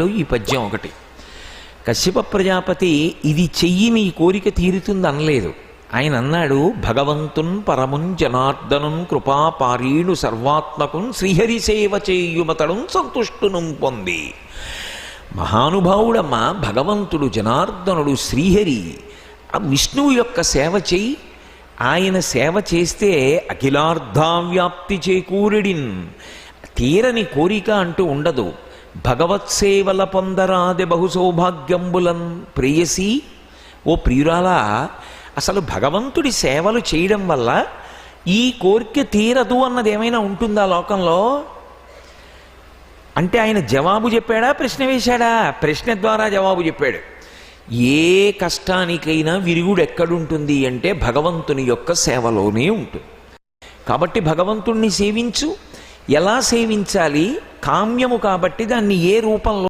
ఈ పద్యం ఒకటి. కశ్యప ప్రజాపతి ఇది చెయ్యి నీ కోరిక తీరుతుంది అనలేదు. ఆయన అన్నాడు, భగవంతున్ పరమున్ జనార్దనున్ కృపాపారీణు సర్వాత్మకున్ శ్రీహరి సేవ చేయుమతడు సంతుష్టును పొంది. మహానుభావుడమ్మ భగవంతుడు జనార్దనుడు శ్రీహరి ఆ విష్ణువు యొక్క సేవ చెయ్యి. ఆయన సేవ చేస్తే అఖిలార్ధావ్యాప్తి చేకూరెడిన్, తీరని కోరిక అంటూ ఉండదు. భగవత్సేవల పొందరాది బహు సౌభాగ్యంబులన్ ప్రేయసి. ఓ ప్రియురాలా, అసలు భగవంతుడి సేవలు చేయడం వల్ల ఈ కోరిక తీరదు అన్నది ఏమైనా ఉంటుందా లోకంలో? అంటే ఆయన జవాబు చెప్పాడా, ప్రశ్న వేశాడా? ప్రశ్న ద్వారా జవాబు చెప్పాడు. ఏ కష్టానికైనా విరుగుడు ఎక్కడుంటుంది అంటే భగవంతుని యొక్క సేవలోనే ఉంటుంది. కాబట్టి భగవంతుణ్ణి సేవించు. ఎలా సేవించాలి? కామ్యము కాబట్టి దాన్ని ఏ రూపంలో